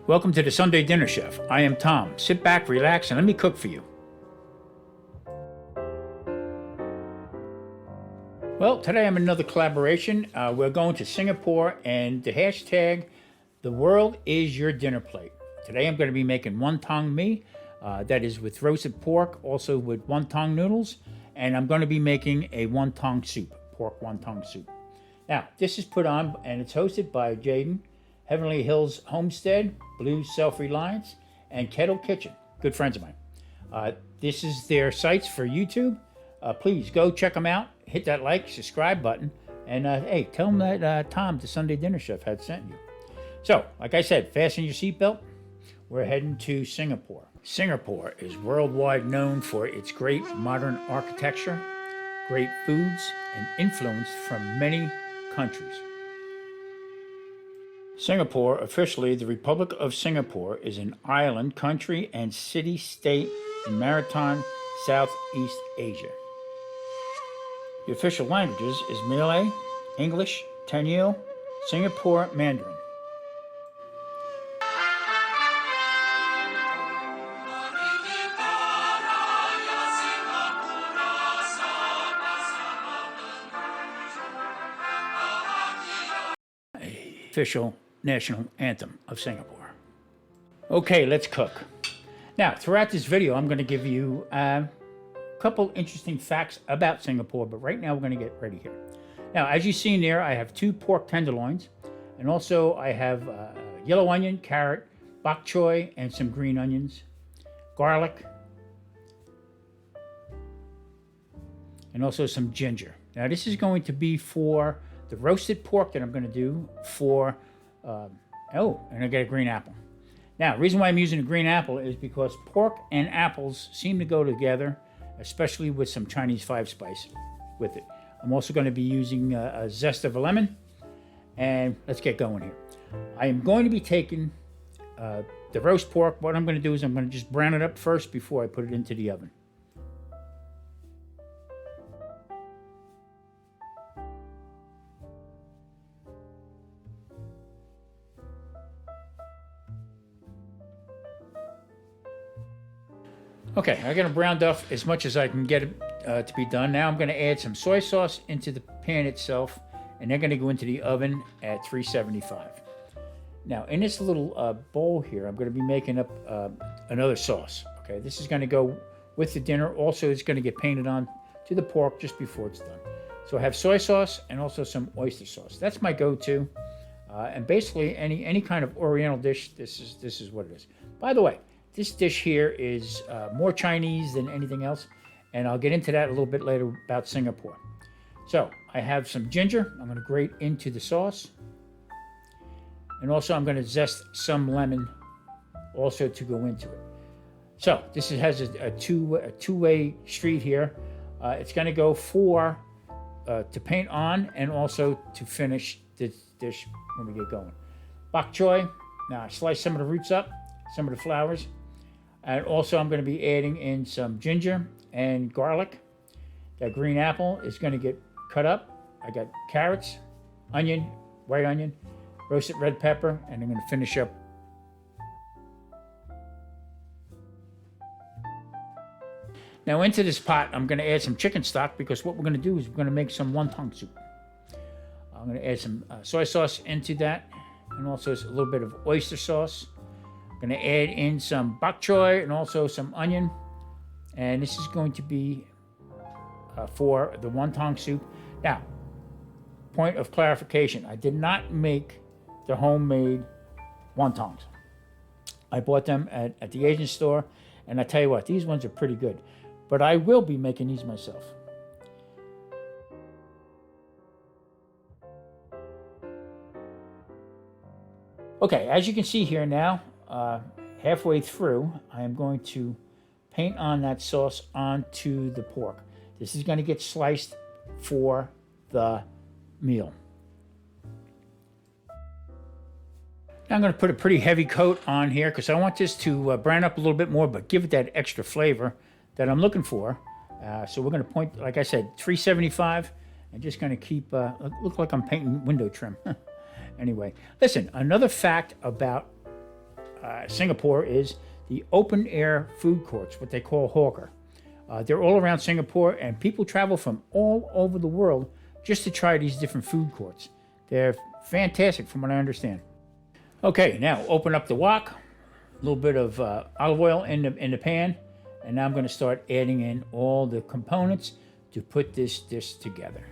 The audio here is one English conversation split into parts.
Welcome to the Sunday Dinner Chef. I am Tom. Sit back, relax, and let me cook for you. Well, today I'm in another collaboration. We're going to Singapore, and the hashtag, the world is your dinner plate. Today I'm going to be making Wonton Mee, that is with roasted pork, also with wonton noodles, and I'm going to be making a wonton soup, pork wonton soup. Now, this is put on, and it's hosted by Jeni, Heavenly Hills Homestead, Bloo Reliance, and Kettle Kitchen, good friends of mine. This is their sites for YouTube. Please go check them out. Hit that like, subscribe button, and hey, tell them that Tom, the Sunday Dinner Chef, had sent you. So, like I said, fasten your seatbelt. We're heading to Singapore. Singapore is worldwide known for its great modern architecture, great foods, and influence from many countries. Singapore, officially the Republic of Singapore, is an island, country, and city-state in maritime Southeast Asia. The official languages is Malay, English, Tamil, Singapore Mandarin. Official national anthem of Singapore. Okay, let's cook. Now, throughout this video, I'm going to give you couple interesting facts about Singapore, but right now we're going to get ready here. Now, as you've seen there, I have 2 pork tenderloins, and also I have yellow onion, carrot, bok choy, and some green onions, garlic, and also some ginger. Now, this is going to be for the roasted pork that I'm going to do for, and I got a green apple. Now, the reason why I'm using a green apple is because pork and apples seem to go together, especially with some Chinese 5-spice with it. I'm also going to be using a zest of a lemon, and let's get going here. I am going to be taking the roast pork. What I'm going to do is I'm going to just brown it up first before I put it into the oven. Okay, I got it browned up as much as I can get it to be done. Now I'm going to add some soy sauce into the pan itself, and they're going to go into the oven at 375. Now, in this little bowl here, I'm going to be making up another sauce. Okay, this is going to go with the dinner. Also, it's going to get painted on to the pork just before it's done. So I have soy sauce and also some oyster sauce. That's my go-to. And basically, any kind of Oriental dish, this is what it is. By the way, this dish here is more Chinese than anything else, and I'll get into that a little bit later about Singapore. So I have some ginger. I'm going to grate into the sauce, and also I'm going to zest some lemon also to go into it. So this has a two-way street here. It's going to go for to paint on and also to finish this dish when we get going. Bok choy. Now I slice some of the roots up, some of the flowers. And also I'm going to be adding in some ginger and garlic. That green apple is going to get cut up. I got carrots, onion, white onion, roasted red pepper, and I'm going to finish up. Now into this pot, I'm going to add some chicken stock because what we're going to do is we're going to make some wonton soup. I'm going to add some soy sauce into that, and also a little bit of oyster sauce. Going to add in some bok choy and also some onion, and this is going to be for the wonton soup. Now, point of clarification, I did not make the homemade wontons. I bought them at the Asian store, and I tell you what, these ones are pretty good, but I will be making these myself. Okay, as you can see here now, halfway through, I am going to paint on that sauce onto the pork. This is going to get sliced for the meal. Now I'm going to put a pretty heavy coat on here because I want this to brown up a little bit more, but give it that extra flavor that I'm looking for. So we're going to point, like I said, 375. I'm just going to keep, look like I'm painting window trim. Anyway, listen, another fact about Singapore is the open air food courts, what they call hawker. They're all around Singapore, and people travel from all over the world just to try these different food courts. They're fantastic from what I understand. Okay, now open up the wok, a little bit of olive oil in the pan, and now I'm going to start adding in all the components to put this dish together.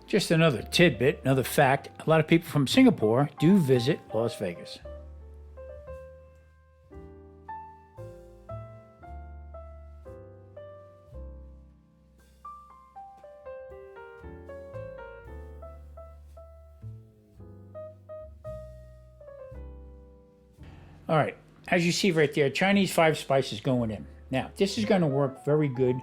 Just another tidbit, another fact, a lot of people from Singapore do visit Las Vegas. All right, as you see right there, Chinese 5 spices going in. Now, this is going to work very good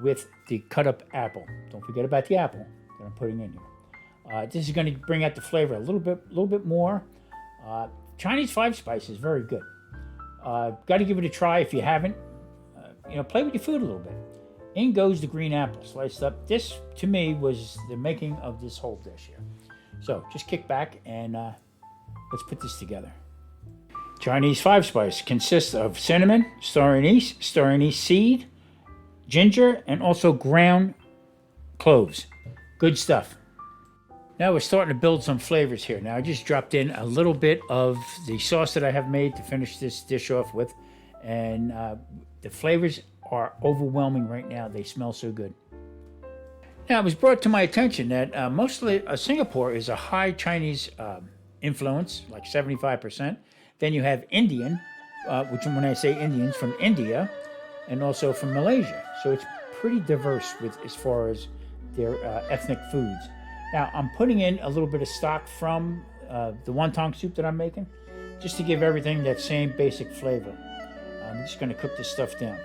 with the cut up apple. Don't forget about the apple that I'm putting in here. This is going to bring out the flavor a little bit more. Chinese 5 spice is very good. Got to give it a try if you haven't. Play with your food a little bit. In goes the green apple sliced up. This, to me, was the making of this whole dish here. So just kick back and let's put this together. Chinese 5 spice consists of cinnamon, star anise seed, ginger, and also ground cloves. Good stuff. Now we're starting to build some flavors here. Now I just dropped in a little bit of the sauce that I have made to finish this dish off with, and the flavors are overwhelming right now. They smell so good. Now it was brought to my attention that mostly Singapore is a high Chinese influence, like 75%. Then you have Indian, which when I say Indians, from India, and also from Malaysia. So it's pretty diverse with as far as their ethnic foods. Now I'm putting in a little bit of stock from the wonton soup that I'm making, just to give everything that same basic flavor. I'm just going to cook this stuff down.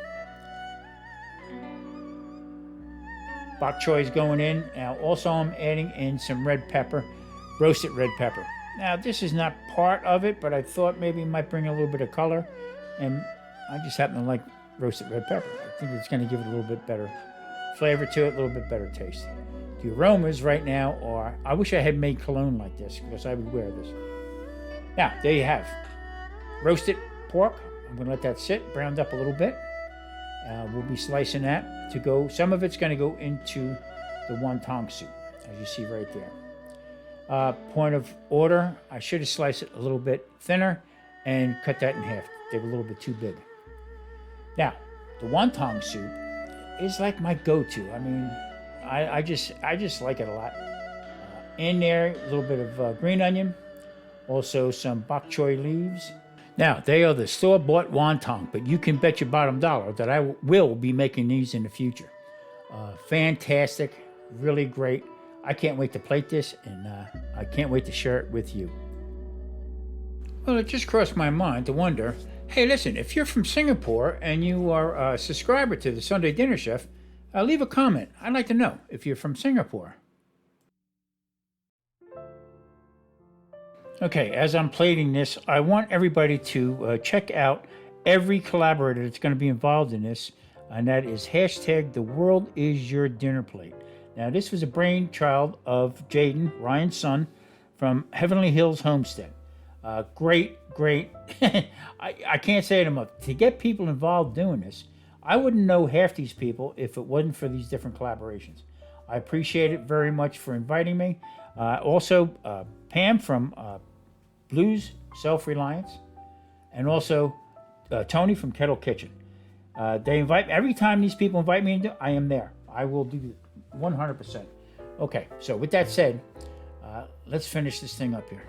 Bok choy is going in. Now also I'm adding in some red pepper, roasted red pepper. Now, this is not part of it, but I thought maybe it might bring a little bit of color, and I just happen to like roasted red pepper. I think it's going to give it a little bit better flavor to it, a little bit better taste. The aromas right now are, I wish I had made cologne like this, because I would wear this. Now, there you have roasted pork. I'm going to let that sit, browned up a little bit. We'll be slicing that to go, some of it's going to go into the wonton soup, as you see right there. Point of order, I should have sliced it a little bit thinner and cut that in half. They were a little bit too big. Now, the wonton soup is like my go-to. I mean, I just like it a lot. In there, a little bit of green onion, also some bok choy leaves. Now, they are the store-bought wonton, but you can bet your bottom dollar that I will be making these in the future. Fantastic, really great. I can't wait to plate this, and I can't wait to share it with you. Well, it just crossed my mind to wonder, hey, listen, if you're from Singapore and you are a subscriber to the Sunday Dinner Chef, leave a comment. I'd like to know if you're from Singapore. Okay, as I'm plating this, I want everybody to check out every collaborator that's going to be involved in this, and that is hashtag The World Is Your Dinner Plate. Now, this was a brainchild of Jaden, Ryan's son, from Heavenly Hills Homestead. Great. I can't say it enough. To get people involved doing this, I wouldn't know half these people if it wasn't for these different collaborations. I appreciate it very much for inviting me. Also, Pam from Bloo's Self-Reliance, and also Tony from Kettle Kitchen. They invite, every time these people invite me, I am there. I will do 100%. Okay, so with that said, let's finish this thing up here.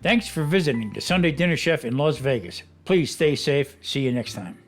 Thanks for visiting the Sunday Dinner Chef in Las Vegas. Please stay safe. See you next time.